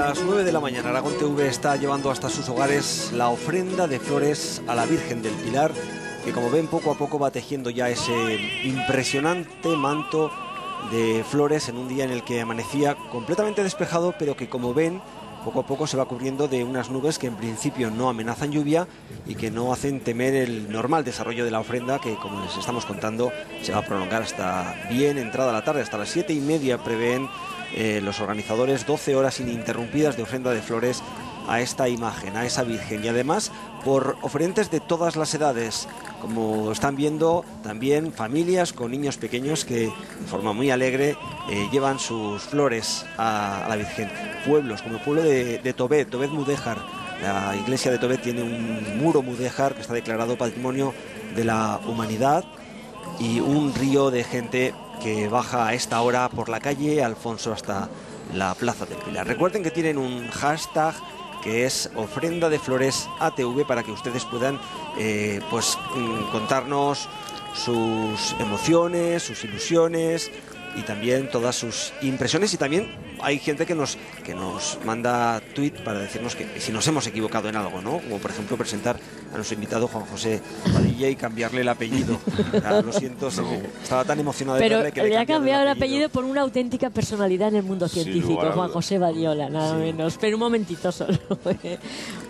las 9 de la mañana, Aragón TV está llevando hasta sus hogares la ofrenda de flores a la Virgen del Pilar, que como ven poco a poco va tejiendo ya ese impresionante manto de flores en un día en el que amanecía completamente despejado, pero que como ven poco a poco se va cubriendo de unas nubes que en principio no amenazan lluvia y que no hacen temer el normal desarrollo de la ofrenda, que como les estamos contando se va a prolongar hasta bien entrada la tarde, hasta las 7:30 prevén los organizadores 12 horas ininterrumpidas de ofrenda de flores a esta imagen, a esa Virgen, y además por oferentes de todas las edades, como están viendo también familias con niños pequeños que de forma muy alegre llevan sus flores a la Virgen. Pueblos como el pueblo de Tobet Mudéjar. La iglesia de Tobet tiene un muro mudéjar que está declarado Patrimonio de la Humanidad, y un río de gente que baja a esta hora por la calle Alfonso hasta la Plaza del Pilar. Recuerden que tienen un hashtag que es ofrenda de flores ATV, para que ustedes puedan contarnos sus emociones, sus ilusiones y también todas sus impresiones. Y también hay gente que nos manda tweet para decirnos que si nos hemos equivocado en algo, ¿no? Como por ejemplo presentar a nuestro invitado Juan José Padilla y cambiarle el apellido. Lo siento, estaba tan emocionado de verle que le ha cambiado el apellido por una auténtica personalidad en el mundo científico, Juan José Badiola, nada menos. Pero un momentito solo.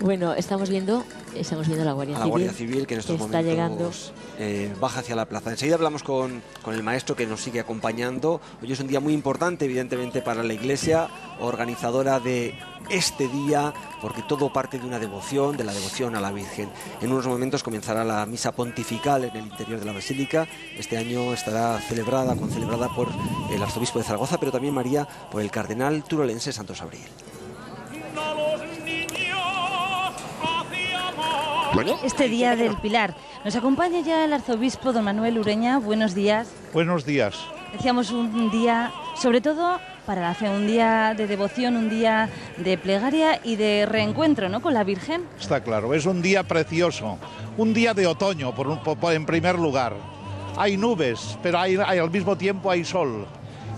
Bueno, estamos viendo la Guardia Civil que en estos momentos está llegando. Baja hacia la plaza. Enseguida hablamos con el maestro que nos sigue acompañando. Hoy es un día muy importante, evidentemente, para la Iglesia, organizadora de este día, porque todo parte de una devoción, de la devoción a la Virgen. En unos momentos comenzará la misa pontifical en el interior de la Basílica. Este año estará concelebrada por el arzobispo de Zaragoza, pero también María por el cardenal turolense Santos Abril. Bueno, este día del Pilar nos acompaña ya el arzobispo don Manuel Ureña. Buenos días. Buenos días. Decíamos un día, sobre todo para la fe, un día de devoción, un día de plegaria y de reencuentro, ¿no?, con la Virgen. Está claro, es un día precioso, un día de otoño, en primer lugar. Hay nubes, pero al mismo tiempo hay sol.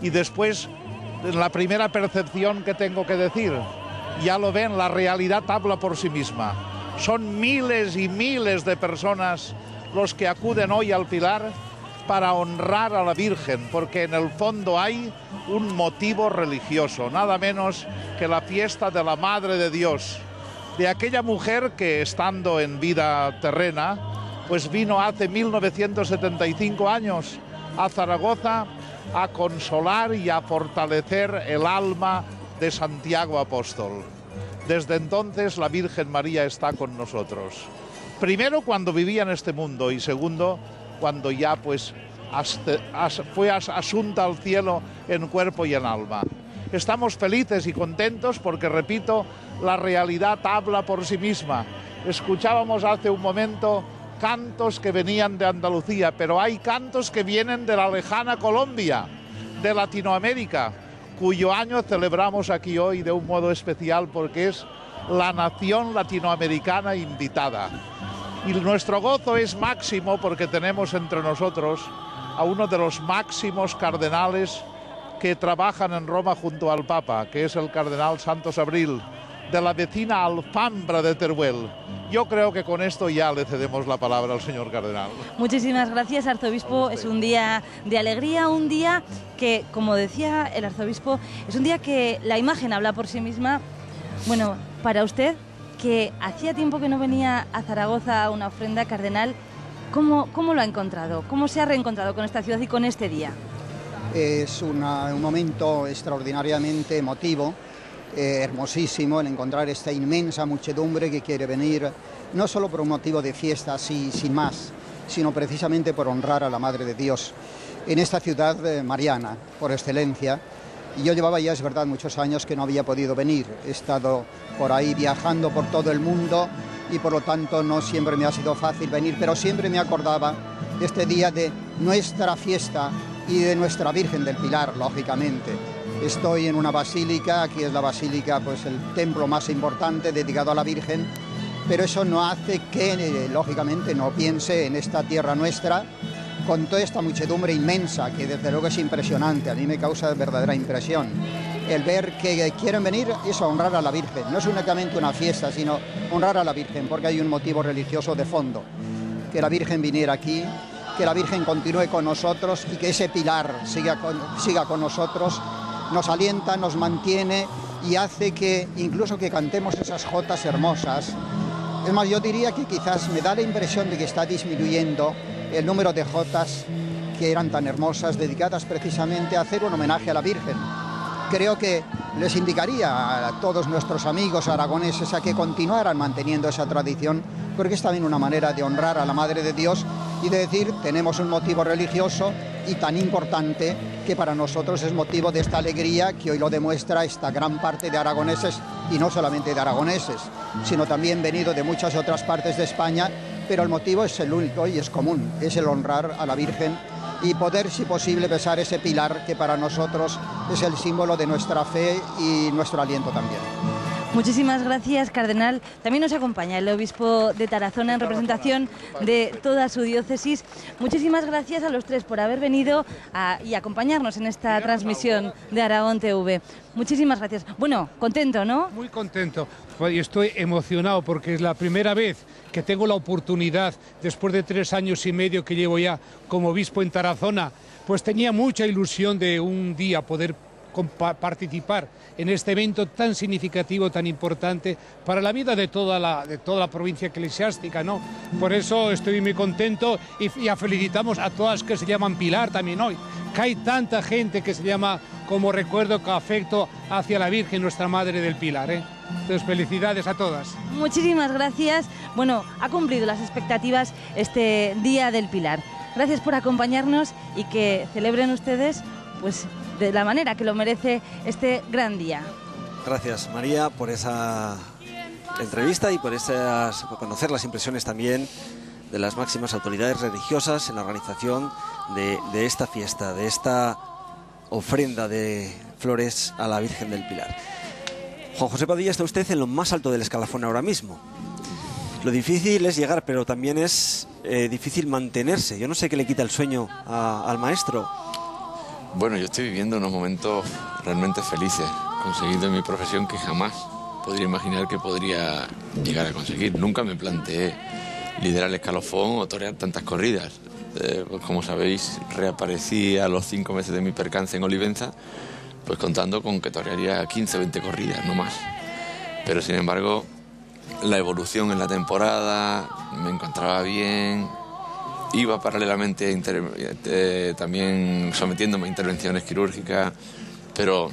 Y después, la primera percepción que tengo que decir, ya lo ven, la realidad habla por sí misma. Son miles y miles de personas los que acuden hoy al Pilar para honrar a la Virgen, porque en el fondo hay un motivo religioso, nada menos que la fiesta de la Madre de Dios, de aquella mujer que, estando en vida terrena, pues vino hace 1975 años a Zaragoza a consolar y a fortalecer el alma de Santiago Apóstol. Desde entonces la Virgen María está con nosotros. Primero cuando vivía en este mundo y segundo cuando ya pues fue asunta al cielo en cuerpo y en alma. Estamos felices y contentos porque, repito, la realidad habla por sí misma. Escuchábamos hace un momento cantos que venían de Andalucía, pero hay cantos que vienen de la lejana Colombia, de Latinoamérica, cuyo año celebramos aquí hoy de un modo especial porque es la nación latinoamericana invitada. Y nuestro gozo es máximo porque tenemos entre nosotros a uno de los máximos cardenales que trabajan en Roma junto al Papa, que es el cardenal Santos Abril, de la vecina Alfambra de Teruel. Yo creo que con esto ya le cedemos la palabra al señor cardenal. Muchísimas gracias, arzobispo. Es un día de alegría, un día que, como decía el arzobispo, es un día que la imagen habla por sí misma. Bueno, para usted, que hacía tiempo que no venía a Zaragoza a una ofrenda, cardenal, ¿cómo lo ha encontrado? ¿Cómo se ha reencontrado con esta ciudad y con este día? Es un momento extraordinariamente emotivo, hermosísimo el encontrar esta inmensa muchedumbre que quiere venir, no solo por un motivo de fiesta así sin más, sino precisamente por honrar a la Madre de Dios en esta ciudad mariana, por excelencia. Y yo llevaba ya, es verdad, muchos años que no había podido venir. He estado por ahí viajando por todo el mundo y por lo tanto no siempre me ha sido fácil venir, pero siempre me acordaba de este día de nuestra fiesta y de nuestra Virgen del Pilar, lógicamente. Estoy en una basílica, aquí es la basílica, pues el templo más importante dedicado a la Virgen, pero eso no hace que, lógicamente, no piense en esta tierra nuestra, con toda esta muchedumbre inmensa, que desde luego es impresionante, a mí me causa verdadera impresión. el ver que quieren venir es a honrar a la Virgen. No es únicamente una fiesta, sino honrar a la Virgen, porque hay un motivo religioso de fondo. Que la Virgen viniera aquí, que la Virgen continúe con nosotros y que ese pilar siga con nosotros, nos alienta, nos mantiene y hace que incluso que cantemos esas jotas hermosas. Es más, yo diría que quizás me da la impresión de que está disminuyendo el número de jotas que eran tan hermosas, dedicadas precisamente a hacer un homenaje a la Virgen. Creo que les indicaría a todos nuestros amigos aragoneses a que continuaran manteniendo esa tradición, porque es también una manera de honrar a la Madre de Dios y de decir, tenemos un motivo religioso y tan importante que para nosotros es motivo de esta alegría que hoy lo demuestra esta gran parte de aragoneses, y no solamente de aragoneses, sino también venido de muchas otras partes de España, pero el motivo es el único y es común, es el honrar a la Virgen y poder, si posible, besar ese pilar que para nosotros es el símbolo de nuestra fe y nuestro aliento también. Muchísimas gracias, cardenal. También nos acompaña el obispo de Tarazona en representación de toda su diócesis. Muchísimas gracias a los tres por haber venido y acompañarnos en esta transmisión de Aragón TV. Muchísimas gracias. Bueno, contento, ¿no? Muy contento. Y estoy emocionado porque es la primera vez que tengo la oportunidad, después de 3 años y medio que llevo ya como obispo en Tarazona, pues tenía mucha ilusión de un día poder participar en este evento tan significativo, tan importante para la vida de toda la provincia eclesiástica, ¿no? Por eso estoy muy contento y felicitamos a todas que se llaman Pilar también hoy, que hay tanta gente que se llama como recuerdo, con afecto hacia la Virgen, nuestra Madre del Pilar, ¿eh? Entonces, felicidades a todas. Muchísimas gracias. Bueno, ha cumplido las expectativas este Día del Pilar. Gracias por acompañarnos y que celebren ustedes, pues, de la manera que lo merece este gran día. Gracias, María, por esa entrevista y por conocer las impresiones también de las máximas autoridades religiosas en la organización de esta fiesta, de esta ofrenda de flores a la Virgen del Pilar. Juan José Padilla, está usted en lo más alto del escalafón ahora mismo. Lo difícil es llegar, pero también es difícil mantenerse. Yo no sé qué le quita el sueño al maestro. Bueno, yo estoy viviendo unos momentos realmente felices, conseguido en mi profesión que jamás podría imaginar que podría llegar a conseguir. Nunca me planteé liderar el escalafón o torear tantas corridas. Pues como sabéis, reaparecí a los 5 meses de mi percance en Olivenza, pues contando con que torearía 15 o 20 corridas, no más. Pero sin embargo, la evolución en la temporada, me encontraba bien. Iba paralelamente también sometiéndome a intervenciones quirúrgicas, pero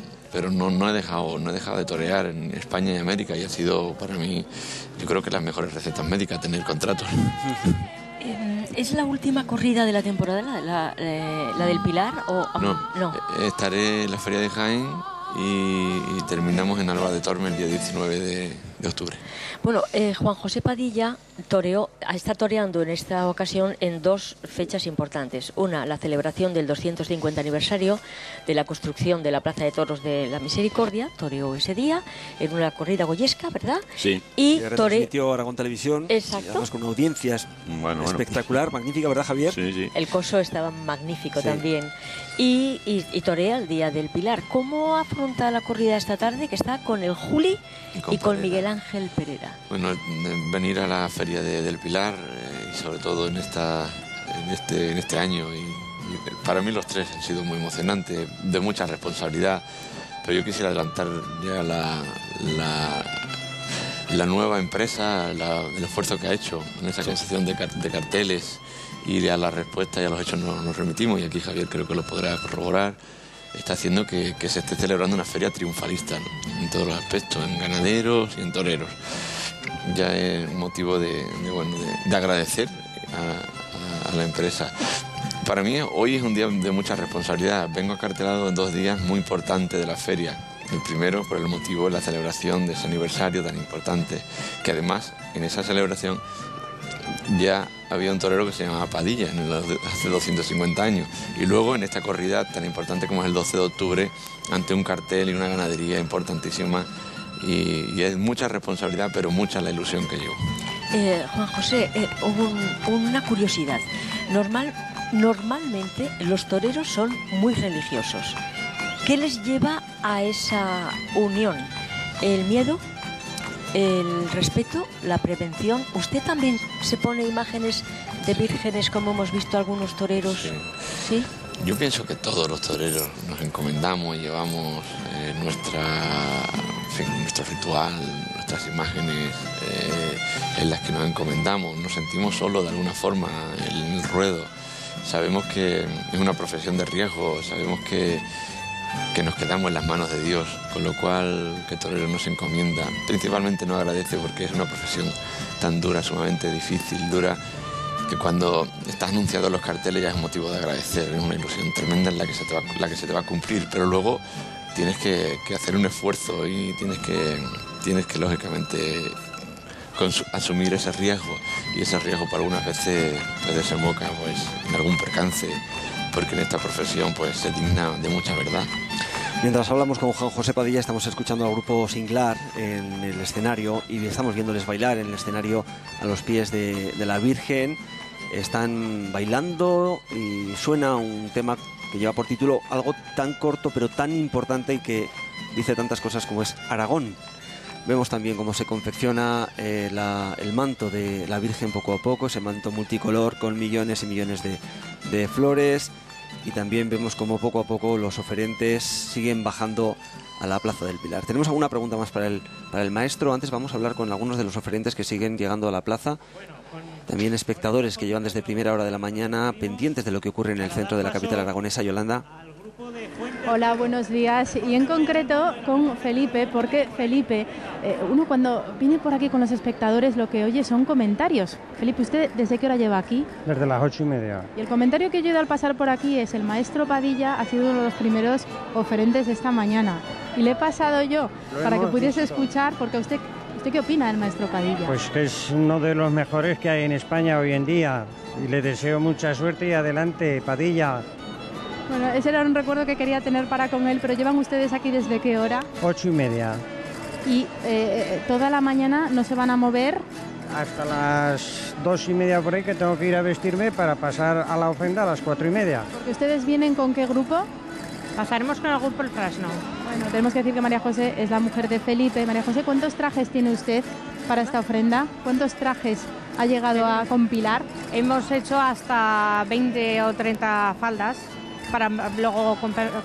no he dejado de torear en España y América, y ha sido para mí, yo creo que las mejores recetas médicas, tener contratos. ¿Es la última corrida de la temporada, la del Pilar? No, estaré en la Feria de Jaén y terminamos en Alba de Tormes el día 19 de octubre. Bueno, Juan José Padilla está toreando en esta ocasión en 2 fechas importantes. Una, la celebración del 250 aniversario de la construcción de la Plaza de Toros de la Misericordia. Toreó ese día en una corrida goyesca, ¿verdad? Sí. Y retransmitió Aragón Televisión. Exacto. Y además con una audiencia espectacular, magnífica, ¿verdad, Javier? Sí, sí. El coso estaba magnífico, sí, también. Y torea el Día del Pilar. ¿Cómo afronta la corrida esta tarde, que está con el Juli y con Miguel Ángel Pereira? Bueno, venir a la Feria del Pilar y sobre todo en este año, y para mí los 3 han sido muy emocionantes, de mucha responsabilidad, pero yo quisiera adelantar ya la nueva empresa, el esfuerzo que ha hecho en esa concepción de carteles, y a la respuesta y a los hechos nos remitimos, y aquí Javier creo que lo podrá corroborar. Está haciendo que se esté celebrando una feria triunfalista, ¿no?, en todos los aspectos, en ganaderos y en toreros. Ya es motivo de agradecer a la empresa. Para mí hoy es un día de mucha responsabilidad. Vengo acartelado en 2 días muy importantes de la feria. El primero, por el motivo de la celebración de ese aniversario tan importante, que además en esa celebración ya había un torero que se llamaba Padilla hace 250 años, y luego en esta corrida tan importante como es el 12 de octubre, ante un cartel y una ganadería importantísima, y es mucha responsabilidad, pero mucha la ilusión que llevo. Juan José, una curiosidad. Normalmente los toreros son muy religiosos. ¿Qué les lleva a esa unión? El miedo, el respeto, la prevención. ¿Usted también se pone imágenes de vírgenes como hemos visto algunos toreros? Sí. ¿Sí? Yo pienso que todos los toreros nos encomendamos, llevamos nuestro ritual, nuestras imágenes en las que nos encomendamos. Nos sentimos solos de alguna forma en el ruedo. Sabemos que es una profesión de riesgo, sabemos que nos quedamos en las manos de Dios, con lo cual que torero nos encomienda. Principalmente nos agradece porque es una profesión tan dura, sumamente difícil, dura, que cuando estás anunciado en los carteles ya es un motivo de agradecer, es una ilusión tremenda en la que se te va a cumplir, pero luego tienes que hacer un esfuerzo y tienes que lógicamente asumir ese riesgo, y ese riesgo por algunas veces pues desemboca pues en algún percance, porque en esta profesión pues se digna de mucha verdad. Mientras hablamos con Juan José Padilla, estamos escuchando al grupo Singlar en el escenario y estamos viéndoles bailar en el escenario a los pies de la Virgen. Están bailando y suena un tema que lleva por título algo tan corto pero tan importante y que dice tantas cosas como es Aragón. Vemos también cómo se confecciona el manto de la Virgen poco a poco, ese manto multicolor con millones y millones de flores. Y también vemos cómo poco a poco los oferentes siguen bajando a la Plaza del Pilar. ¿Tenemos alguna pregunta más para el maestro? Antes vamos a hablar con algunos de los oferentes que siguen llegando a la plaza. También espectadores que llevan desde primera hora de la mañana pendientes de lo que ocurre en el centro de la capital aragonesa. Yolanda. Hola, buenos días. Y en concreto con Felipe, porque Felipe, uno cuando viene por aquí con los espectadores lo que oye son comentarios. Felipe, ¿usted desde qué hora lleva aquí? Desde las 8:30. Y el comentario que he oído al pasar por aquí es: el maestro Padilla ha sido uno de los primeros oferentes de esta mañana. Y le he pasado yo para que pudiese escuchar, porque ¿usted qué opina del maestro Padilla? Pues que es uno de los mejores que hay en España hoy en día. Y le deseo mucha suerte y adelante, Padilla. Bueno, ese era un recuerdo que quería tener para con él, pero ¿llevan ustedes aquí desde qué hora? 8:30. Y toda la mañana no se van a mover. Hasta las 2:30 por ahí, que tengo que ir a vestirme para pasar a la ofrenda a las 4:30. Porque ustedes vienen ¿con qué grupo? Pasaremos con el grupo El Frasno. Bueno, tenemos que decir que María José es la mujer de Felipe. María José, ¿cuántos trajes tiene usted para esta ofrenda? ¿Cuántos trajes ha llegado a compilar? Hemos hecho hasta 20 o 30 faldas para luego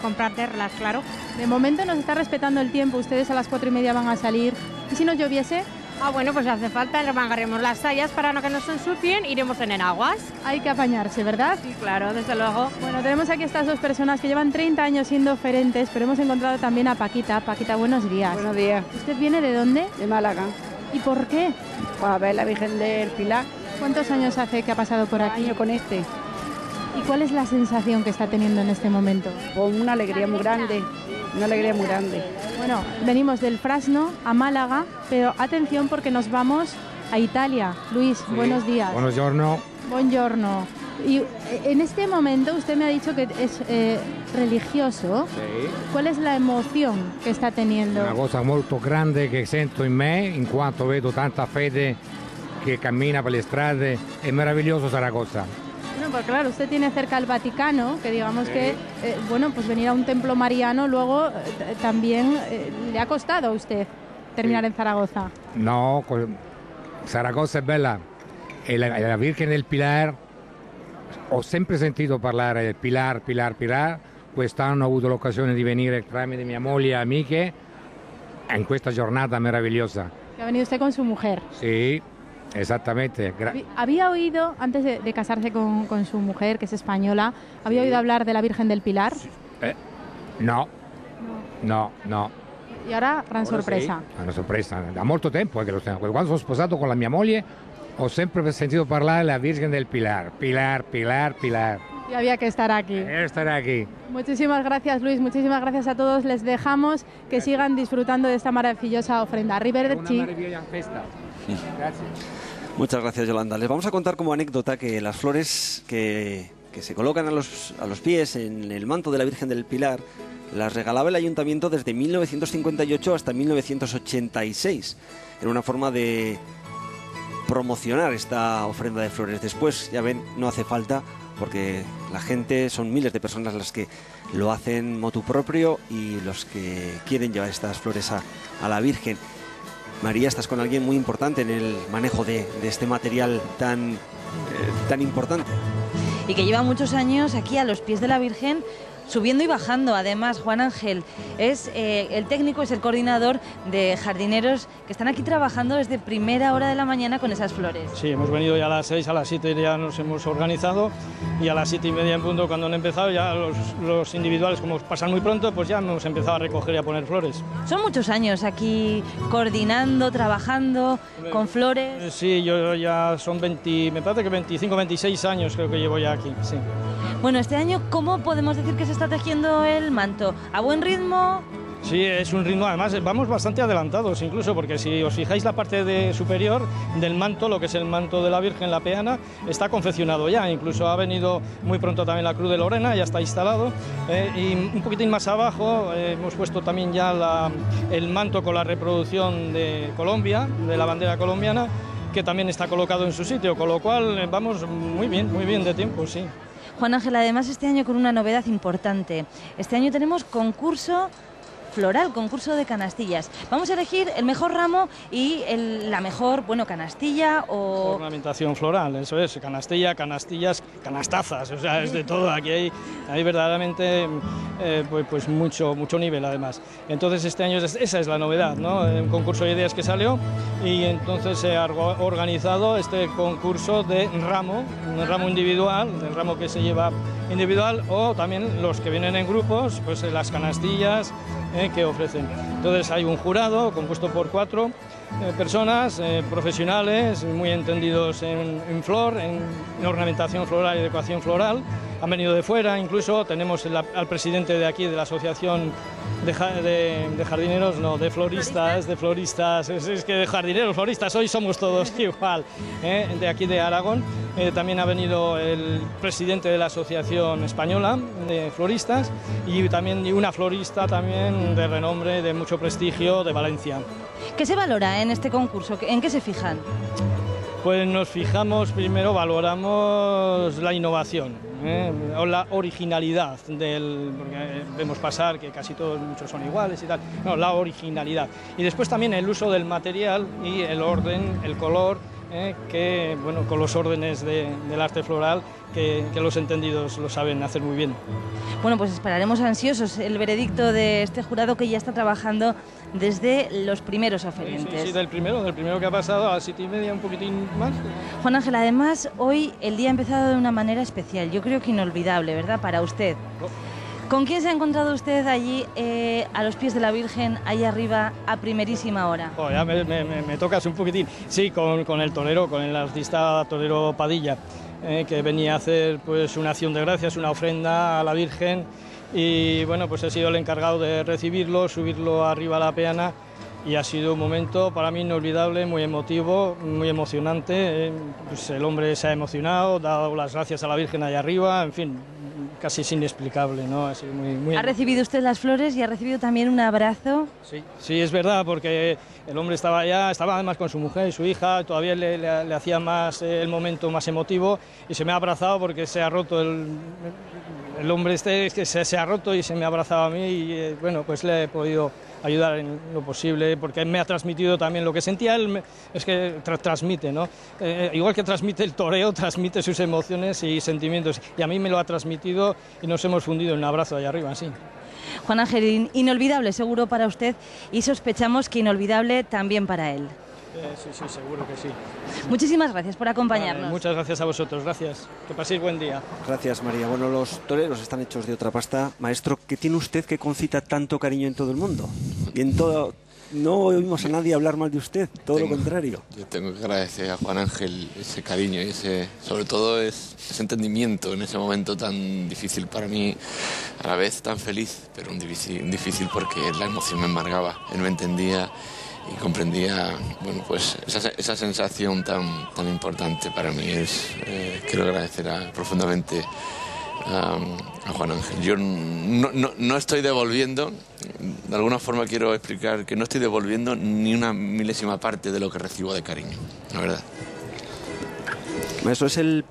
comprar terlas, claro. De momento nos está respetando el tiempo. Ustedes a las 4:30 van a salir. ¿Y si nos lloviese? Ah, bueno, pues hace falta, remangaremos las sayas para no que nos ensucien, iremos en enaguas. Hay que apañarse, ¿verdad? Sí, claro, desde luego. Bueno, tenemos aquí estas dos personas que llevan 30 años siendo oferentes, pero hemos encontrado también a Paquita. Paquita, buenos días. Buenos días. ¿Usted viene de dónde? De Málaga. ¿Y por qué? Para ver la Virgen del Pilar. ¿Cuántos años hace que ha pasado por aquí? Año con este. ¿Y cuál es la sensación que está teniendo en este momento? Pues una alegría muy grande, una alegría muy grande. Bueno, venimos del Frasno a Málaga, pero atención porque nos vamos a Italia. Luis, sí. Buenos días. Buongiorno. Buongiorno. Y en este momento usted me ha dicho que es religioso. Sí. ¿Cuál es la emoción que está teniendo? Una cosa molto grande che sento in me, in quanto vedo tanta fede che cammina per le strade. È meraviglioso Zaragoza. Bueno, pues claro, usted tiene cerca el Vaticano, que digamos que, bueno, pues venir a un templo mariano luego también le ha costado a usted terminar en Zaragoza. No, Zaragoza è bella. E la Virgen del Pilar, ho sempre sentito parlare del Pilar. Quest'anno ho avuto l'occasione di venire tramite mia moglie e amiche in questa giornata meravigliosa. Que ha venido usted con su mujer. Sí. Exactamente. ¿Había oído, antes de casarse con su mujer, que es española, había oído hablar de la Virgen del Pilar? No. Y ahora, gran sorpresa. Sì, una sorpresa. Da molto tempo che lo tengo. Quando sono sposato con la mia moglie, ho sempre sentito parlare della Virgen del Pilar. Pilar. Y había que estar aquí. Muchísimas gracias, Luis. Muchísimas gracias a todos. Les dejamos que sigan disfrutando de esta maravillosa ofrenda. Arrivederci. Una maravillosa festa. Gracias. Muchas gracias, Yolanda. Les vamos a contar como anécdota que las flores que se colocan a los pies en el manto de la Virgen del Pilar las regalaba el ayuntamiento desde 1958 hasta 1986. Era una forma de promocionar esta ofrenda de flores. Después, ya ven, no hace falta porque la gente, son miles de personas las que lo hacen motu propio y los que quieren llevar estas flores a la Virgen. María, estás con alguien muy importante en el manejo de este material tan importante. Y que lleva muchos años aquí a los pies de la Virgen, subiendo y bajando. Además, Juan Ángel es el técnico, es el coordinador de jardineros que están aquí trabajando desde primera hora de la mañana con esas flores. Sí, hemos venido ya a las 6, a las 7 ya nos hemos organizado y a las 7:30 en punto, cuando han empezado, ya los individuales, como pasan muy pronto, pues ya hemos empezado a recoger y a poner flores. Son muchos años aquí coordinando, trabajando con flores. Sí, yo ya son 20, me parece que 25, 26 años creo que llevo ya aquí, sí. Bueno, este año, ¿cómo podemos decir que se está tejiendo el manto? ¿A buen ritmo? Sí, es un ritmo, además vamos bastante adelantados incluso, porque si os fijáis la parte superior del manto, lo que es el manto de la Virgen, la peana, está confeccionado ya, incluso ha venido muy pronto también la Cruz de Lorena, ya está instalado, y un poquitín más abajo hemos puesto también ya el manto con la reproducción de Colombia, de la bandera colombiana, que también está colocado en su sitio, con lo cual vamos muy bien de tiempo, sí. Juan Ángel, además este año con una novedad importante. Este año tenemos concurso floral, concurso de canastillas. Vamos a elegir el mejor ramo y la mejor, canastilla o... Ornamentación floral, eso es, canastilla, canastillas, canastazas, o sea, es de todo. Aquí hay verdaderamente pues mucho nivel además. Entonces este año esa es la novedad, ¿no? Un concurso de ideas que salió y entonces se ha organizado este concurso de ramo, un ramo individual, el ramo que se lleva individual, o también los que vienen en grupos, pues las canastillas que ofrecen. Entonces hay un jurado compuesto por 4 personas profesionales muy entendidos en flor, en ornamentación floral y decoración floral. Han venido de fuera, incluso tenemos al presidente de aquí de la asociación de jardineros, no, de floristas, es que de jardineros, floristas, hoy somos todos igual, de aquí de Aragón. También ha venido el presidente de la Asociación Española de Floristas y también una florista también de renombre, de mucho prestigio, de Valencia. ¿Qué se valora en este concurso? ¿En qué se fijan? Pues nos fijamos, primero valoramos la innovación, o la originalidad porque vemos pasar que casi todos, muchos son iguales y tal, no, la originalidad. Y después también el uso del material y el orden, el color, que con los órdenes del arte floral que los entendidos lo saben hacer muy bien. Bueno, pues esperaremos ansiosos el veredicto de este jurado que ya está trabajando desde los primeros oferentes. Sí, del primero que ha pasado a las 7:30, un poquitín más. Juan Ángel, además hoy el día ha empezado de una manera especial, yo creo que inolvidable, ¿verdad?, para usted. ¿Con quién se ha encontrado usted allí a los pies de la Virgen, ahí arriba, a primerísima hora? Oh, ya me tocas un poquitín. Sí, con el torero, con el artista torero Padilla, que venía a hacer pues una acción de gracias, una ofrenda a la Virgen, y bueno, pues he sido el encargado de recibirlo, subirlo arriba a la peana, y ha sido un momento para mí inolvidable, muy emotivo, muy emocionante. Pues el hombre se ha emocionado, dado las gracias a la Virgen allá arriba, en fin, casi es inexplicable, ¿no? Ha sido muy ¿Ha recibido usted las flores y ha recibido también un abrazo? Sí, es verdad, porque el hombre estaba además con su mujer y su hija, todavía le hacía más el momento más emotivo, y se me ha abrazado porque se ha roto el hombre que se ha roto y se me ha abrazado a mí, y bueno, pues le he podido ayudar en lo posible, porque me ha transmitido también lo que sentía él, es que transmite, ¿no? Igual que transmite el toreo, transmite sus emociones y sentimientos, y a mí me lo ha transmitido y nos hemos fundido en un abrazo allá arriba, sí. Juan Ángel, inolvidable seguro para usted, y sospechamos que inolvidable también para él. Sí, seguro que sí. Muchísimas gracias por acompañarnos. Vale, muchas gracias a vosotros, gracias. Que paséis buen día. Gracias, María. Bueno, los toreros están hechos de otra pasta. Maestro, ¿qué tiene usted que concita tanto cariño en todo el mundo? Y en todo... No oímos a nadie hablar mal de usted, todo lo contrario. Yo tengo que agradecer a Juan Ángel ese cariño y sobre todo ese entendimiento en ese momento tan difícil para mí, a la vez tan feliz, pero un difícil porque la emoción me embargaba. Él me entendía y comprendía, bueno, pues esa sensación tan importante para mí. Quiero agradecer profundamente a Juan Ángel. Yo no estoy devolviendo, de alguna forma quiero explicar que no estoy devolviendo ni una milésima parte de lo que recibo de cariño, la verdad. Eso es el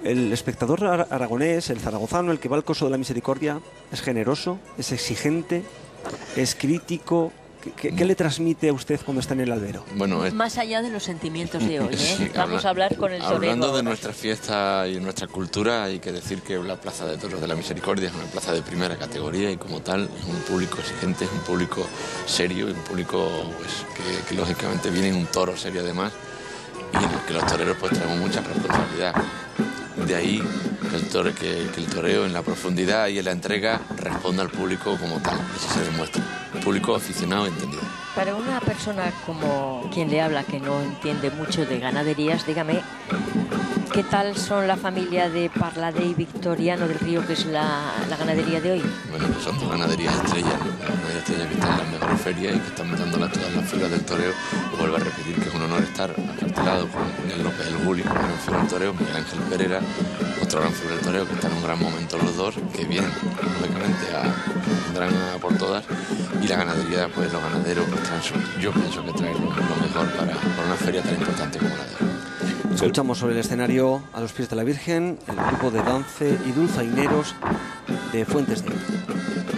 El espectador aragonés, el zaragozano, el que va al Coso de la Misericordia, es generoso, es exigente, es crítico. ¿Qué le transmite a usted cuando está en el albero? Bueno, más allá de los sentimientos de hoy, ¿eh? Sí, Vamos a hablar con el torero. Hablando de nuestra fiesta y nuestra cultura, hay que decir que la Plaza de Toros de la Misericordia es una plaza de primera categoría y como tal es un público exigente, es un público serio y un público pues, que lógicamente viene en un toro serio además y en el que los toreros pues traemos mucha responsabilidad. De ahí que el toreo en la profundidad y en la entrega responda al público como tal, eso se demuestra. Un público aficionado y entendido. Para una persona como quien le habla, que no entiende mucho de ganaderías, dígame, ¿qué tal son la familia de Parladé y Victoriano del Río, que es la ganadería de hoy? Bueno, pues son dos ganaderías estrellas, ¿no? Ganaderías estrellas que están en las mejores ferias y que están metiéndolas todas las filas del toreo. Y vuelvo a repetir que es un honor estar acartelado con Miguel López del Gulli, un gran figura del toreo, Miguel Ángel Pereira, otro gran figura del toreo, que están en un gran momento los dos, que vienen, lógicamente, vendrán a por todas. Y la ganadería, pues los ganaderos, pues yo pienso que traen lo mejor para una feria tan importante como la de hoy. Escuchamos sobre el escenario, a los pies de la Virgen, el grupo de Dance y Dulzaineros de Fuentes de Oro.